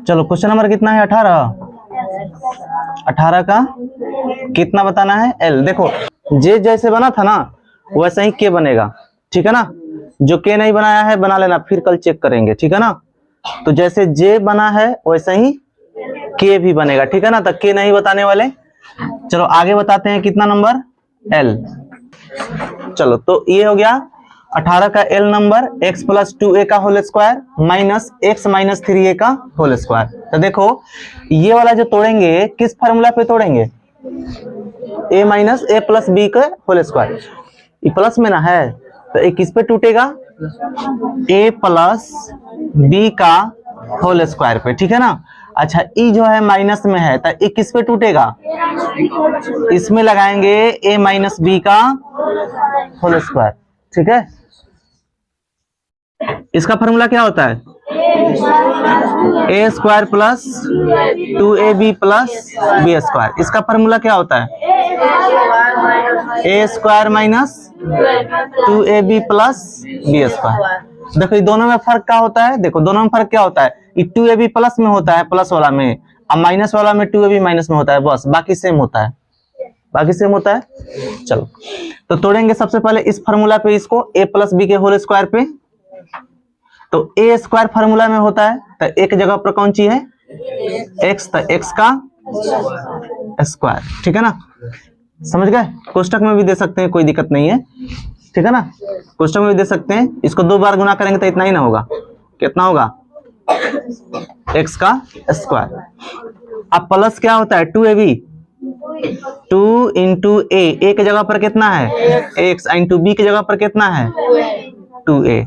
चलो question number कितना है? 18। 18 का कितना बताना है? एल। देखो जे जैसे बना था ना वैसा ही के बनेगा, ठीक है ना। जो के नहीं बनाया है बना लेना, फिर कल चेक करेंगे, ठीक है ना। तो जैसे जे बना है वैसा ही के भी बनेगा, ठीक है ना। तो के नहीं बताने वाले। चलो आगे बताते हैं कितना नंबर? एल। चलो तो ये हो गया 18 का L number x plus 2a का whole square minus x minus 3a का होल स्क्वायर। तो देखो ये वाला जो तोड़ेंगे किस फार्मूला पे तोड़ेंगे? a minus a plus b का होल स्क्वायर। ये प्लस में ना है तो ये किस पे टूटेगा? a प्लस b का होल स्क्वायर पे, ठीक है ना। अच्छा ई जो है माइनस में है तो ये किस पे टूटेगा? इसमें लगाएंगे a माइनस बी का होल स्क्वायर, ठीक है। इसका फॉर्मूला क्या होता है? A square plus 2ab plus B square. इसका फॉर्मूला क्या होता है? A square minus 2ab plus B square. देखो ये दोनों में फर्क क्या होता है? देखो दोनों में फर्क क्या होता है? ये 2ab प्लस में होता है, प्लस वाला में, और माइनस वाला में 2ab माइनस में होता है, बस बाकी सेम होता है, बाकी सेम होता है। चलो तो तोड़ेंगे सबसे पहले इस फार्मूला पे इसको a प्लस बी के होल स्क्वायर पे। तो ए स्क्वायर फार्मूला में होता है तो एक जगह पर कौन सी है? x, तो x का स्क्वायर, ठीक है ना। समझ गए? कोष्टक में भी दे सकते हैं, कोई दिक्कत नहीं है, ठीक है ना। कोष्टक में भी दे सकते हैं। इसको 2 बार गुना करेंगे तो इतना ही ना होगा, कितना होगा? x का स्क्वायर। अब प्लस क्या होता है? 2ab, 2 इंटू ए की जगह पर कितना है? x, इंटू बी की जगह पर कितना है? 2a।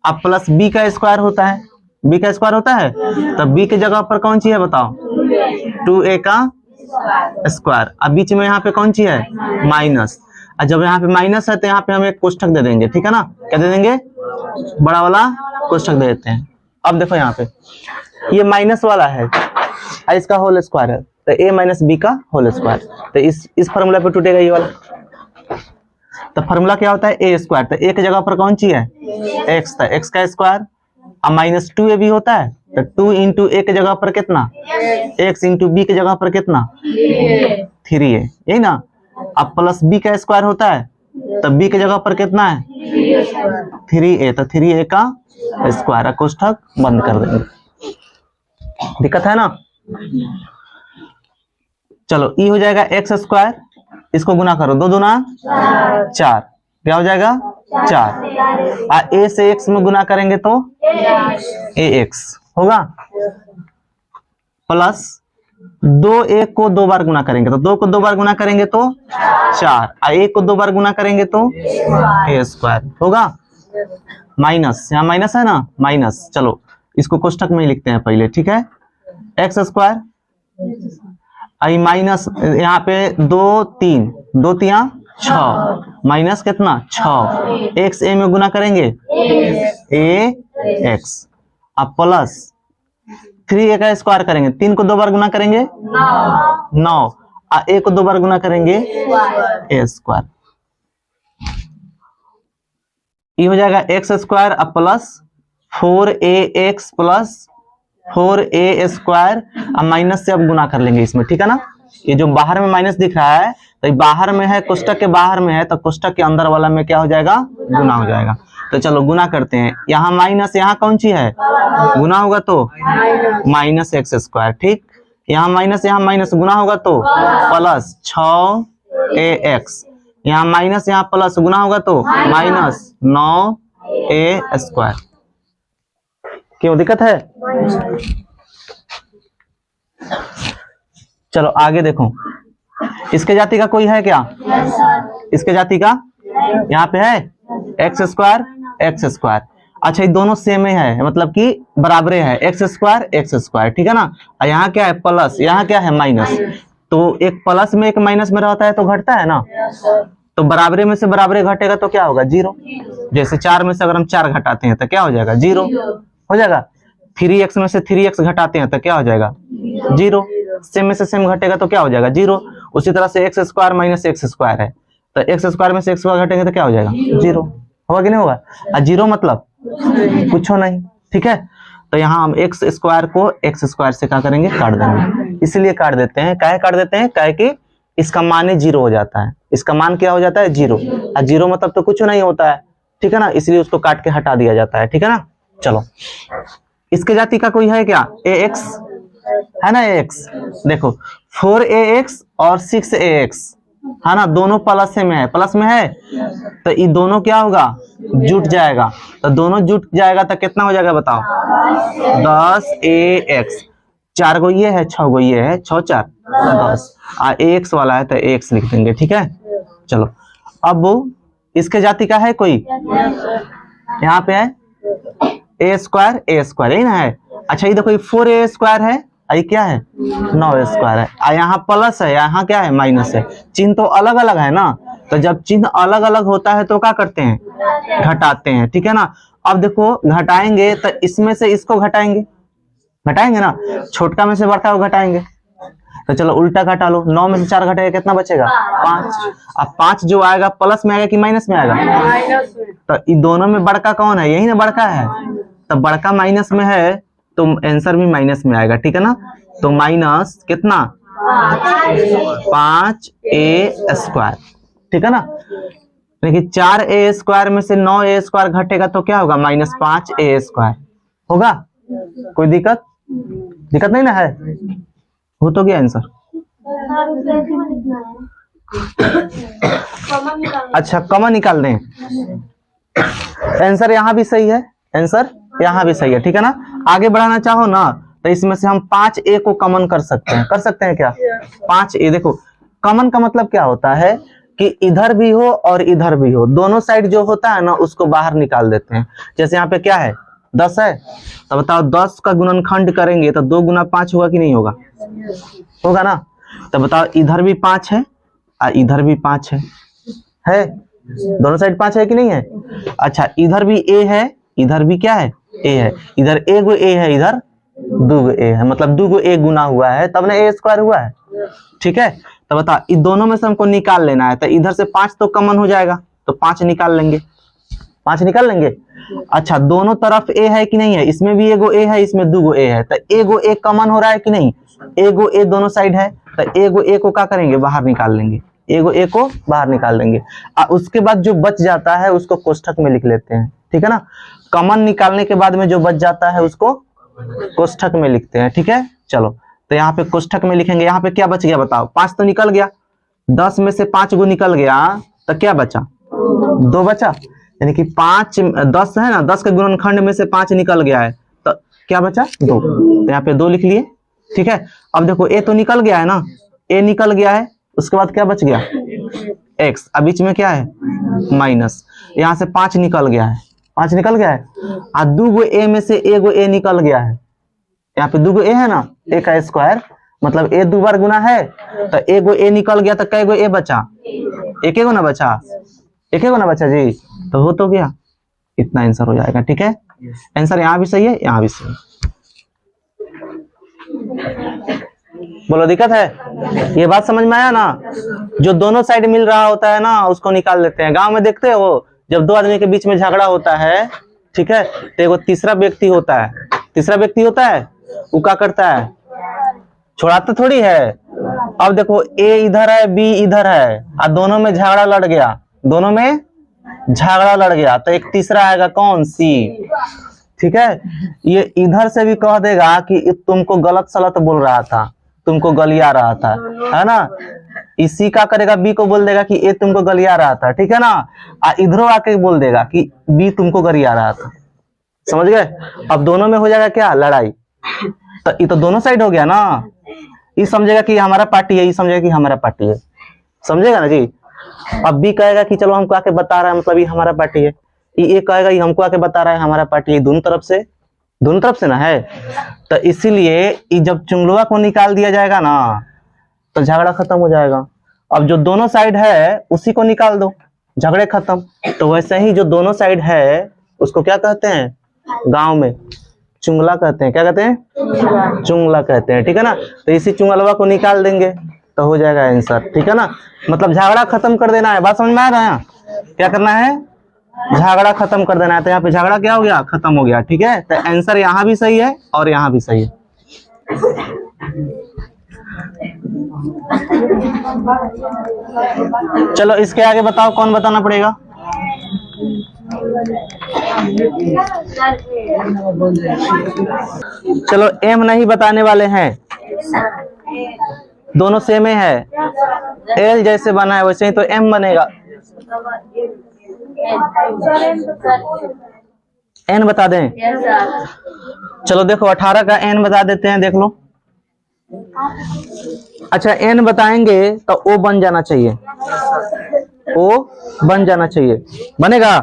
अब प्लस b का स्क्वायर होता है, b का स्क्वायर होता है तो b की जगह पर कौन सी है बताओ? 2a का स्क्वायर। अब बीच में यहाँ पे कौन सी है? माइनस। और जब यहाँ पे माइनस है तो यहाँ पे हम एक कोष्ठक दे देंगे, ठीक है ना। क्या दे देंगे? बड़ा वाला कोष्ठक दे देते हैं। अब देखो यहाँ पे ये माइनस वाला है और इसका होल स्क्वायर है तो a माइनस बी का होल स्क्वायर। तो इस फॉर्मूला पे टूटेगा ये वाला। तो फॉर्मूला क्या होता है? A square. तो एक जगह पर कौन सी है? x, था x का स्क्वायर। अब माइनस 2ab होता है तो 2 इंटू ए की जगह पर कितना? x इंटू बी की जगह पर कितना? 3a, यही ना। अब प्लस b का स्क्वायर होता है तो b की जगह पर कितना है? 3a, तो 3a का स्क्वायर। कोष्ठक बंद कर देंगे, दिक्कत है ना। चलो ई हो जाएगा x स्क्वायर, इसको गुना करो, 2 दूना 4, क्या हो जाएगा? 4। और a से x में गुना करेंगे तो ax होगा, प्लस 2a को 2 बार गुना करेंगे तो 2 को 2 बार गुना करेंगे तो 4, और a को 2 बार गुना करेंगे तो a स्क्वायर होगा। माइनस, यहाँ माइनस है ना, माइनस। चलो इसको कोष्ठक में ही लिखते हैं पहले, ठीक है। एक्स स्क्वायर आई माइनस, यहाँ पे 2 3, 2 3 6, माइनस कितना? 6। एक्स ए में गुना करेंगे ए एक्स, अब प्लस 3a का स्क्वायर करेंगे, 3 को 2 बार गुना करेंगे 9, और a को 2 बार गुना करेंगे ए स्क्वायर। ये हो जाएगा एक्स स्क्वायर अब plus 4ax plus 4a square. अब माइनस से अब गुना कर लेंगे इसमें, ठीक है ना। ये जो बाहर में माइनस दिख रहा है तो बाहर में है, कोष्ठक के बाहर में है, तो कोष्ठक के अंदर वाला में क्या हो जाएगा? गुना हो जाएगा। तो चलो गुना करते हैं। यहाँ माइनस, यहाँ कौन सी है? गुना होगा तो माइनस एक्स स्क्वायर, ठीक। यहाँ माइनस गुना होगा तो प्लस 6ax, यहाँ माइनस यहाँ प्लस गुना होगा तो माइनस 9a स्क्वायर। क्यों दिक्कत है? चलो आगे देखो, इसके जाति का कोई है क्या? इसके जाति का यहाँ पे है एक्स स्क्वायर। अच्छा ये दोनों सेम है, मतलब कि बराबरे है, एक्स स्क्वायर, ठीक है ना। और यहाँ क्या है? प्लस, यहाँ क्या है? माइनस। तो एक प्लस में एक माइनस में रहता है तो घटता है ना, तो बराबरे में से बराबरे घटेगा तो क्या होगा? 0। जैसे 4 में से अगर हम 4 घटाते हैं तो क्या हो जाएगा? 0 हो जाएगा। 3x में से 3x घटाते हैं तो क्या हो जाएगा? 0। सेम में से सेम घटेगा तो क्या हो जाएगा? 0। उसी तरह से x square minus x square है तो एक्स स्क्वायर में से एक्स स्क्वायर घटेंगे तो क्या हो जाएगा? 0 होगा कि नहीं होगा? और 0 मतलब कुछ नहीं, ठीक है। तो यहाँ हम एक्स स्क्वायर को एक्स स्क्वायर से क्या करेंगे, काट देंगे। इसलिए काट देते हैं, काहे काट देते हैं, काहे कि इसका मान 0 हो जाता है। इसका मान क्या हो जाता है, 0। और 0 मतलब तो कुछ नहीं होता है, ठीक है ना, इसलिए उसको काट के हटा दिया जाता है, ठीक है ना। चलो इसके जाति का कोई है क्या, ax है ना, ax देखो 4ax और 6ax है ना, दोनों प्लस में है, प्लस में है, तो ये दोनों क्या होगा, जुट जाएगा। तो दोनों जुट जाएगा तो कितना हो जाएगा बताओ, 10ax। 4 गो ये है, 6 गो ये है, 6 4 10, ax वाला है तो ax लिख देंगे, ठीक है। चलो अब वो इसके जाति का है कोई, यहाँ पे है a स्क्वायर यही ना है। अच्छा ये देखो 4a स्क्वायर है, ये क्या है, 9a स्क्वायर है, यहाँ प्लस है, यहाँ क्या है, माइनस है। चिन्ह तो अलग अलग है ना, तो जब चिन्ह अलग अलग होता है तो क्या करते हैं, घटाते हैं, ठीक है ना। अब देखो घटाएंगे तो इसमें से इसको घटाएंगे ना, छोटका में से बड़का को घटाएंगे। तो चलो उल्टा घटा लो, 9 में से 4 घटेगा कितना बचेगा, 5। अब 5 जो आएगा प्लस में आएगा कि माइनस में आएगा, तो इन दोनों में बड़का कौन है, यही ना बड़का है, तो बड़का माइनस में है तो आंसर भी माइनस में आएगा, ठीक है ना। तो माइनस कितना, 5a स्क्वायर, ठीक है ना। देखिए 4a स्क्वायर में से 9a स्क्वायर घटेगा तो क्या होगा, -5a स्क्वायर होगा। कोई दिक्कत नहीं ना है, हो तो गया आंसर। अच्छा कॉमन निकाल दें, आंसर यहाँ भी सही है, आंसर यहाँ भी सही है, ठीक है ना। आगे बढ़ाना चाहो ना तो इसमें से हम 5a को कॉमन कर सकते हैं क्या, 5a। देखो कॉमन का मतलब क्या होता है कि इधर भी हो और इधर भी हो, दोनों साइड जो होता है ना उसको बाहर निकाल देते हैं। जैसे यहाँ पे क्या है, 10 है, तो बताओ 10 का गुणनखंड करेंगे तो 2 गुना 5 होगा कि नहीं होगा, होगा ना। तो बताओ इधर भी 5 है और इधर भी 5 है, दोनों साइड 5 है कि नहीं है। अच्छा इधर भी a है, इधर भी क्या है, a है, इधर a गो a है, इधर 2 गो a है, मतलब 2 गो a गुना हुआ है तब ना a स्क्वायर हुआ है, ठीक है। तो बता इन दोनों में से हमको निकाल लेना है, तो इधर से 5 तो कॉमन हो जाएगा, तो 5 निकाल लेंगे, 5 निकाल लेंगे। अच्छा दोनों तरफ a है कि नहीं है, इसमें भी एगो a है, इसमें 2 गो a है, तो एगो a कॉमन हो रहा है कि नहीं, एगो a दोनों साइड है, तो एगो a को क्या करेंगे, बाहर निकाल लेंगे, एगो a को बाहर निकाल देंगे। उसके बाद जो बच जाता है उसको कोष्ठक में लिख लेते हैं, ठीक है ना। कॉमन निकालने के बाद में जो बच जाता है उसको कोष्ठक में लिखते हैं, ठीक है। चलो तो यहाँ पे कोष्ठक में लिखेंगे, यहाँ पे क्या बच गया बताओ, 5 तो निकल गया, 10 में से 5 गो निकल गया तो क्या बचा, 2 बचा, यानी कि 10 है ना, 10 के गुणनखंड में से 5 निकल गया है तो क्या बचा, 2। तो यहाँ पे 2 लिख लिए, ठीक है। अब देखो a तो निकल गया है ना, a निकल गया है, उसके बाद क्या बच गया, x, अब बीच में क्या है, माइनस, यहाँ से 5 निकल गया है, 5 निकल गया है, और 2 गो a में से एगो a निकल गया है, यहाँ पे 2 गो a है ना, a का स्क्वायर मतलब a 2 बार गुना है, तो एगो a निकल गया तो कै गो a बचा, एक गो ना बचा, एक गो ना बचा जी, तो हो तो गया, इतना आंसर हो जाएगा, ठीक है। आंसर यहाँ भी सही है, यहाँ भी सही है। बोलो दिक्कत है, ये बात समझ में आया ना। जो दोनों साइड मिल रहा होता है ना उसको निकाल लेते हैं। गांव में देखते हो जब 2 आदमी के बीच में झगड़ा होता है, ठीक है, तो एगो तीसरा व्यक्ति होता है, वो क्या करता है, छोड़ाता थोड़ी है। अब देखो a इधर है, b इधर है, और दोनों में झगड़ा लड़ गया, तो एक तीसरा आएगा कौन, c, ठीक है। ये इधर से भी कह देगा कि तुमको गलत सलत बोल रहा था, तुमको गलिया रहा था, है ना। इसी का करेगा, बी को बोल देगा कि ए तुमको गलिया रहा था, ठीक है ना। इधरों आके बोल देगा कि बी तुमको गलिया रहा था, समझ गए। अब दोनों में हो जाएगा क्या, लड़ाई। तो ये तो दोनों साइड हो गया ना, ये समझेगा कि हमारा पार्टी है, ये समझेगा कि हमारा पार्टी है, समझेगा ना जी। अब बी कहेगा कि चलो हमको आके बता रहा है, मतलब ये हमारा पार्टी है, ये कहेगा ये हमको आके बता रहा है हमारा पार्टी है, दोनों तरफ से ना है। तो इसीलिए जब चुंगलुआ को निकाल दिया जाएगा ना तो झगड़ा खत्म हो जाएगा। अब जो दोनों साइड है उसी को निकाल दो, झगड़े खत्म। तो वैसे ही जो दोनों साइड है उसको क्या कहते हैं, गांव में चुंगला कहते हैं, क्या कहते हैं, चुंगला कहते हैं, ठीक है ना। तो इसी चुंगलवा को निकाल देंगे तो हो जाएगा आंसर, ठीक है ना। मतलब झगड़ा खत्म कर देना है, बात समझ में आ रहा है। क्या करना है, झगड़ा खत्म कर देना है। तो यहाँ पे झगड़ा क्या हो गया, खत्म हो गया। ठीक है, तो आंसर यहाँ भी सही है और यहाँ भी सही है। चलो इसके आगे बताओ, कौन बताना पड़ेगा? चलो एम नहीं बताने वाले हैं, दोनों सेम ही है। एल जैसे बना है वैसे ही तो एम बनेगा। एन बता दें? चलो देखो 18 का एन बता देते हैं, देख लो। अच्छा एन बताएंगे तो ओ बन जाना चाहिए, ओ बन जाना चाहिए, बनेगा।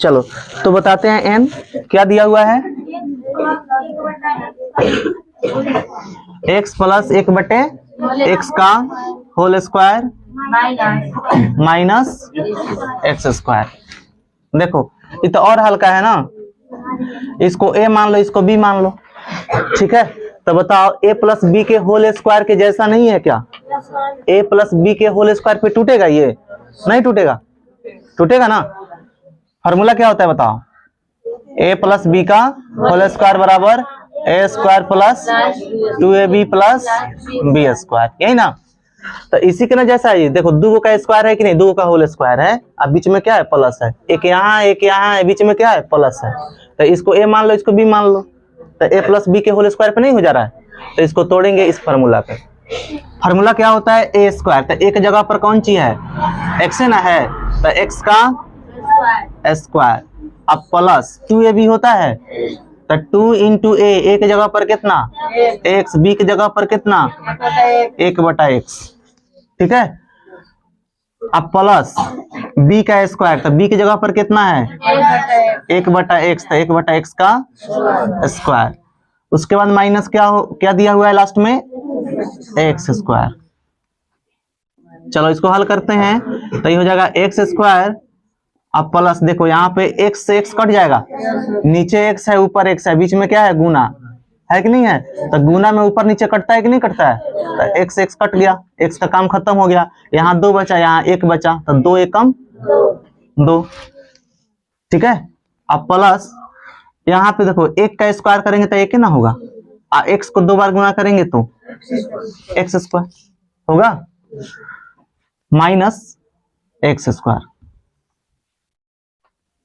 चलो तो बताते हैं एन क्या दिया हुआ है, x प्लस 1/x का whole square minus x square. देखो ये तो और हल्का है ना, इसको a मान लो, इसको b मान लो। ठीक है, तो बताओ a प्लस बी के होल स्क्वायर के जैसा नहीं है क्या? a प्लस बी के होल स्क्वायर पे टूटेगा? ये नहीं टूटेगा, टूटेगा ना। फॉर्मूला क्या होता है बताओ? a प्लस बी का होल स्क्वायर बराबर a square plus 2ab plus B square, यही ना। तो इसी के ना जैसा है, देखो दो का स्क्वायर है कि नहीं, दो का होल स्क्वायर है, अब बीच में क्या है, प्लस है। एक यहाँ है, बीच में क्या है, प्लस है। तो इसको a मान लो, इसको b मान लो, तो a प्लस बी के होल स्क्वायर पे नहीं हो जा रहा है, तो इसको तोड़ेंगे इस फार्मूला पे। फार्मूला क्या होता है, a स्क्वायर। तो एक जगह पर कौन चीज है, x है ना, है तो x का स्क्वायर, अब प्लस 2ab होता है, तो 2 इंटू a, एक जगह पर कितना x, b की जगह पर कितना 1/x। ठीक है, अब प्लस b का स्क्वायर, तो b की जगह पर कितना है 1/x, तो 1/x का स्क्वायर। उसके बाद माइनस क्या दिया हुआ है लास्ट में, एक्स स्क्वायर। चलो इसको हल करते हैं, तो ये हो जाएगा एक्स स्क्वायर, अब प्लस देखो यहाँ पे x से x कट जाएगा, नीचे x है ऊपर x है, बीच में क्या है, गुना है कि नहीं है। तो गुना में ऊपर नीचे कटता है कि नहीं कटता है, तो x x कट गया, x का काम खत्म हो गया। यहाँ 2 बचा, यहाँ 1 बचा, तो 2 एकम 2। ठीक है, अब प्लस यहाँ पे देखो 1 का स्क्वायर करेंगे तो 1 ही ना होगा, x को 2 बार गुना करेंगे तो x स्क्वायर होगा, माइनस एक्स स्क्वायर।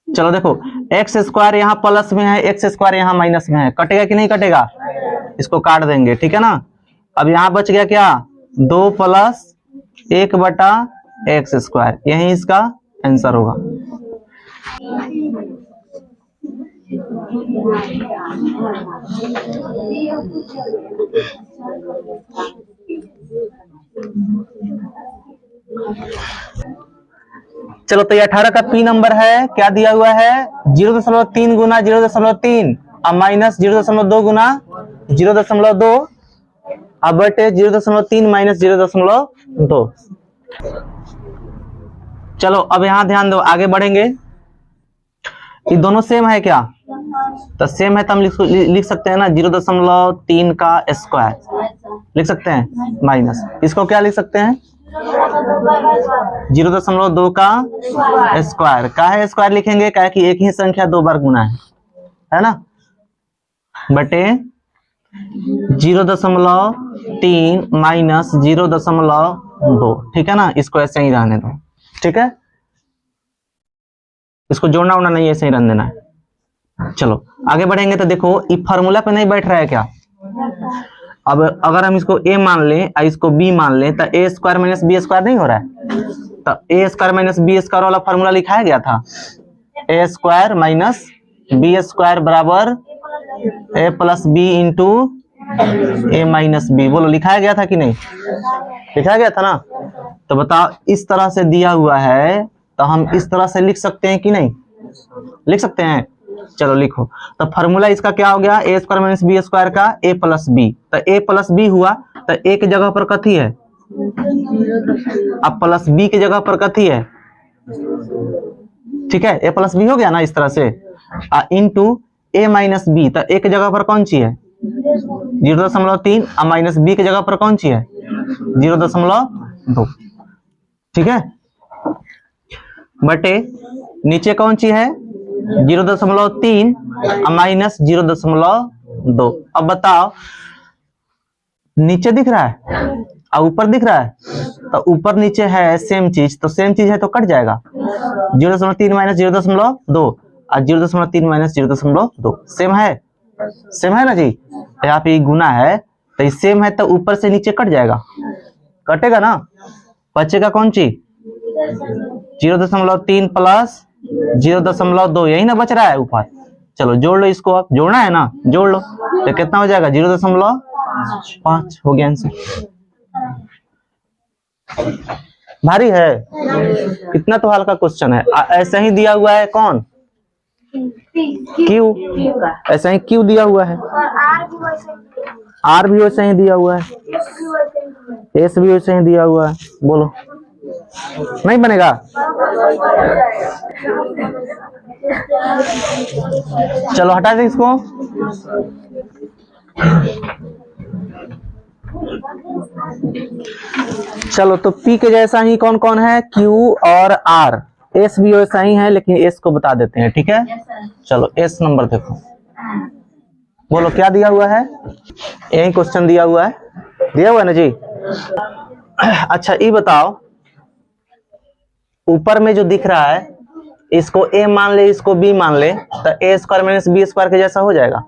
चलो देखो एक्स स्क्वायर यहाँ प्लस में है, एक्स स्क्वायर यहाँ माइनस में है, कटेगा कि नहीं कटेगा, इसको काट देंगे। ठीक है ना, अब यहाँ बच गया क्या, 2 प्लस 1/x स्क्वायर, यही इसका आंसर होगा। चलो तो ये 18 का पी नंबर है, क्या दिया हुआ है 0.3 गुना 0.3 अब माइनस 0.2 गुना 0.2 अब बटे 0.3 माइनस 0.2। चलो अब यहाँ ध्यान दो, आगे बढ़ेंगे। ये दोनों सेम है क्या, तो सेम है तो हम लिख सकते हैं ना 0.3 का स्क्वायर लिख सकते हैं, माइनस इसको क्या लिख सकते हैं 0.2 का स्क्वायर। का है स्क्वायर लिखेंगे, क्या कि एक ही संख्या 2 बार गुना है ना, बटे 0.3 माइनस 0.2। ठीक है ना, इसको ऐसे ही रहने दो। ठीक है, इसको जोड़ना उड़ना नहीं, ऐसे ही रहने देना है। चलो आगे बढ़ेंगे, तो देखो ये फार्मूला पे नहीं बैठ रहा है क्या। अब अगर हम इसको a मान लें और इसको b मान लें, तो a square minus B square नहीं हो रहा है, तो a square minus B square वाला फार्मूला लिखाया गया था, a square minus B square बराबर a plus B into a minus b. बोलो लिखाया गया था कि नहीं, लिखाया गया था ना। तो बताओ इस तरह से दिया हुआ है, तो हम इस तरह से लिख सकते हैं कि नहीं, लिख सकते हैं। चलो लिखो, तो फार्मूला इसका क्या हो गया, a square minus B square का a प्लस बी, तो a प्लस बी हुआ, तो a की जगह पर कथी है, अब प्लस b की जगह पर कथी है। ठीक है, a प्लस बी हो गया ना इस तरह से, इंटू a माइनस बी, तो a की जगह पर कौन सी है 0.3 और माइनस b की जगह पर कौन सी है 0.2। ठीक है, बटे नीचे कौन सी है 0.3 माइनस 0.2। अब बताओ नीचे दिख रहा है और ऊपर दिख रहा है, तो ऊपर नीचे है सेम चीज, तो सेम चीज है तो कट जाएगा। 0.3 माइनस 0.2 और 0.3 माइनस 0.2 सेम है ना जी। यहाँ पे गुना है तो ये सेम है, तो ऊपर से नीचे कट जाएगा, कटेगा ना, बचेगा कौन सी 0.3 प्लस 0.2, यही ना बच रहा है ऊपर। चलो जोड़ लो इसको, अब जोड़ना है ना, जोड़ लो तो कितना हो जाएगा 0.5 हो गया आंसर। भारी है कितना, तो हल्का क्वेश्चन है। ऐसा ही दिया हुआ है कौन क्यू, ऐसा ही क्यू दिया हुआ है, आर भी वैसे ही दिया हुआ है, एस भी वैसे ही दिया हुआ है। बोलो नहीं बनेगा? चलो हटा दें इसको। चलो तो P के जैसा ही कौन कौन है, Q और R। S भी वैसा ही है, लेकिन S को बता देते हैं, ठीक है। चलो S नंबर देखो, बोलो क्या दिया हुआ है, यही क्वेश्चन दिया हुआ है ना जी। अच्छा ये बताओ, ऊपर में जो दिख रहा है इसको A मान ले, इसको B मान ले, तो A square minus B square के जैसा हो जाएगा।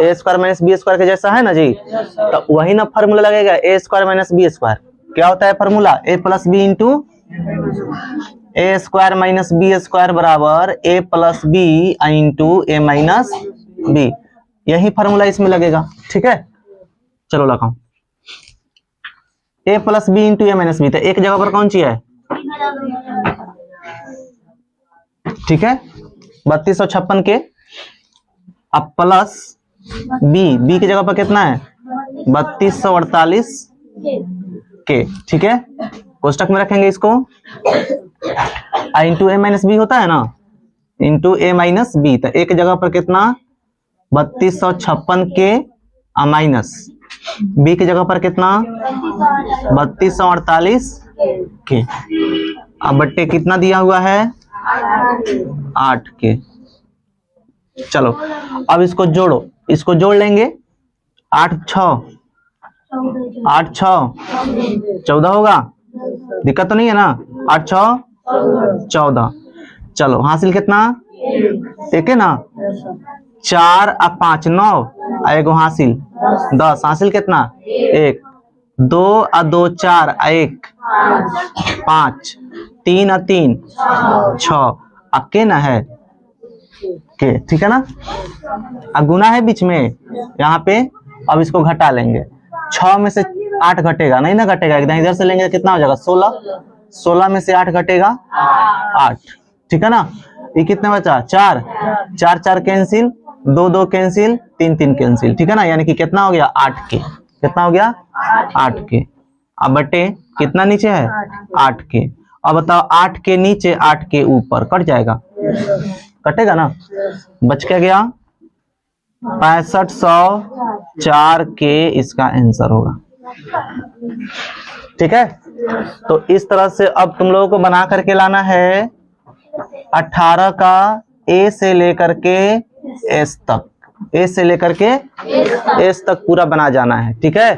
A square minus B square के जैसा है ना जी, तो वही ना फॉर्मूला लगेगा, A square minus B square. क्या होता है formula, A plus B into A square minus B square बराबर A plus B into A minus B, यही फॉर्मूला इसमें लगेगा, ठीक है। चलो लगाओ A plus B into A minus B, तो एक जगह पर कौन सी है, ठीक है 3256 के, अब प्लस बी की जगह पर कितना है 3248 के, ठीक है। कोष्टक में रखेंगे इसको, इंटू ए माइनस बी होता है ना, इंटू ए माइनस बी, तो एक जगह पर कितना 3256 के माइनस बी की जगह पर कितना 3248 के, अब बट्टे कितना दिया हुआ है 8 के। चलो अब इसको जोड़ो, इसको जोड़ लेंगे, 8 6 14 होगा, दिक्कत तो नहीं है ना, 8 6 14। चलो हासिल कितना एक है ना, 4 और 5 9, एगो हासिल 10, हासिल कितना 1, 2 और 2 4 1 5, 3 और 3 6, अब के ना है के, ठीक है ना। अब गुना है बीच में यहाँ पे, अब इसको घटा लेंगे, 6 में से 8 घटेगा नहीं ना, घटेगा एकदम, इधर से लेंगे कितना हो जाएगा 16, 16 में से 8 घटेगा 8, ठीक है ना। ये कितना बचा 4 4 4 कैंसिल, 2 2 कैंसिल, 3 3 कैंसिल, ठीक है ना, यानी कि कितना हो गया 8 के, कितना हो गया 8 के। अब बटे कितना नीचे है 8 के, अब बताओ 8 के नीचे 8 के ऊपर कट जाएगा, कटेगा ना, बच क्या गया 6504 के, इसका आंसर होगा, ठीक है। तो इस तरह से अब तुम लोगों को बना करके लाना है 18 का ए से लेकर के एस तक, ए से लेकर के एस तक पूरा बना जाना है, ठीक है।